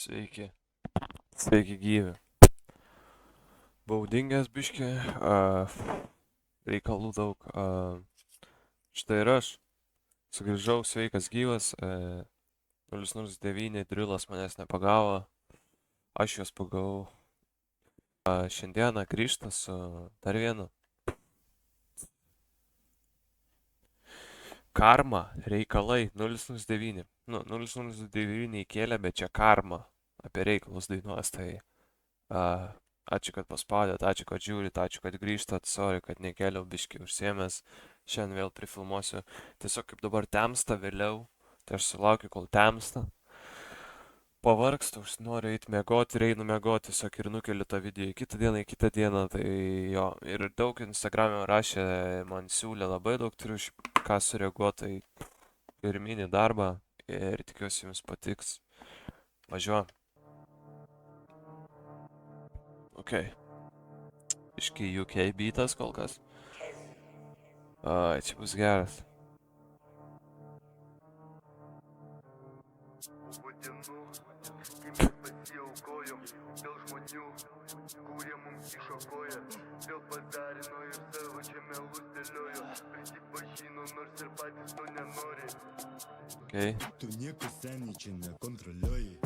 Sveiki. Sveiki gyvi. Buvau dingęs biškį, reikalų daug. Štai ir aš. Sugrįžau sveikas gyvas. 009 drilas manęs nepagavo. Aš juos pagavau. Šiandieną grįžta su dar vienu. Karma, reikalai, 009. 009 įkėlė, bet čia karma. Apie reikalus dainuos, tai ačiū, kad paspaudėt, ačiū, kad žiūrit, ačiū, kad grįžtat, sorry, kad nekėliau biškį užsiėmęs, šiandien vėl prifilmuosiu. Tiesiog kaip dabar temsta vėliau, tai aš sulaukiu, kol temsta. Pavargstu, noriu eiti miegoti ir einu miegoti, tiesiog ir nukeliu tą video į kitą dieną, tai jo. Ir daug Instagram'e rašė, man siūlė labai daug, turiu ką sureaguoti į pirminį darbą ir tikiuosi jums patiks. Važiuojam. Ok. Iški UK beatas kol kas. Čia bus geras. Dėl žmonių, kurie mums iššokoja, dėl padarino ir savo čia melus dėliojo, prisipažino nors ir patys to nenori. Tu nieko seniai čia nekontroliuoji.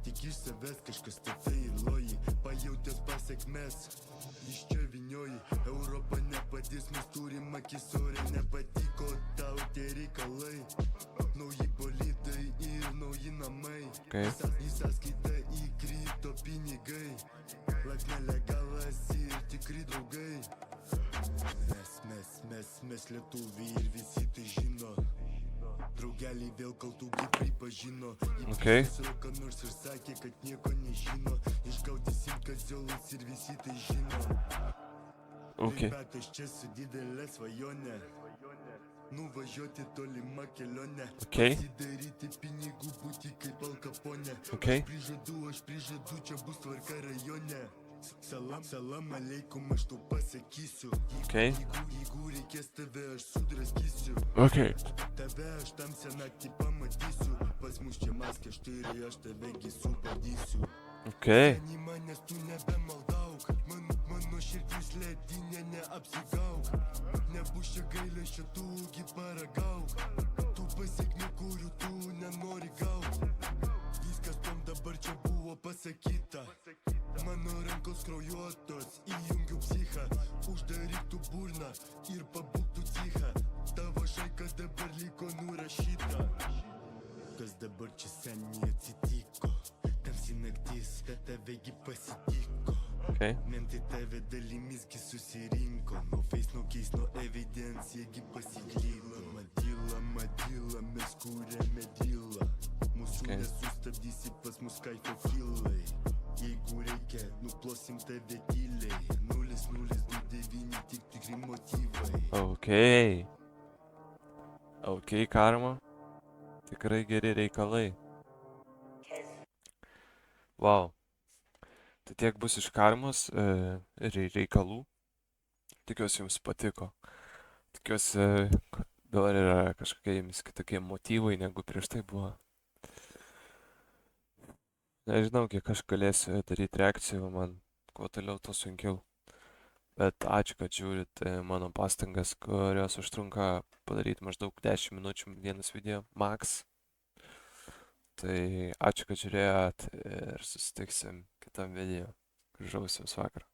Tik iš savęs kažkas tai loji, pajautęs pasiekmes, iš čia vinioji. Europa nepadės, mes turim akis ore, nepatiko tau tie reikalai. Nauji politai ir nauji namai, į sąskaitą įkrito pinigai. Life nelegalas ir tikri draugai. Mes lietuviai ir visi tai žino. Draugeliai vėl kaltųgi pripažino. Įprisirauka nors ir sakė, kad nieko nežino. Išgauti simkaziolus ir visi tai žino. Bet aš čia su didelė svajonė. Nuvažiuoti tolimą kelionę. Pasidaryti pinigų būti kaip Al Capone. Aš prižadu, čia bus tvarka rajone. Salam aleikum, aš tau pasakysiu. Jeigu reikės tave, aš sudraskysiu. Tave aš tamsią naktį pamatysiu. Pas mus čia maskė, štai aš tavegi subadysiu. Seni manęs tu nebemaldauk. Mano širdis ledinė, neapsigauk. Nebus čia gailesčio, tugi paragauk. Tų pasiekmių, kurių tu nenori gaut. Viskas tom dabar čia buvo pasakyta. Mano rankos kraujuotos, įjungiu psichą. Uždaryk tu burną ir pabūk tu cichą. Tavo šaika dabar liko nurašyta. Kas dabar čia seniai atsitiko? Tamsi naktis, tavegi pasitiko. Mentai tave dalimisgi susirinko. No face, no case, no evidence, jiegi pasiklydo. Madyla, mes kūrėme dylą. Mūsų nesustabdysi, pas mus kaifo kilai. Jeigu reikia, nuplosim tave tyliai. 0-0-2-9, tik tikri motyvai. Ok, karma. Tikrai geri reikalai. Wow. Tai tiek bus iš karmos reikalų. Tikiuosi jums patiko. Tikiuosi dabar yra kažkokie jums kitokie motyvai, negu prieš tai buvo. Nežinau, kiek aš galėsiu daryti reakcijų, man kuo toliau, to sunkiau. Bet ačiū, kad žiūrit mano pastangas, kurios užtrunka padaryti maždaug 10 minučių vienas video, max. Tai ačiū, kad žiūrėjot ir susitiksim kitam video. Gražaus jums vakaro.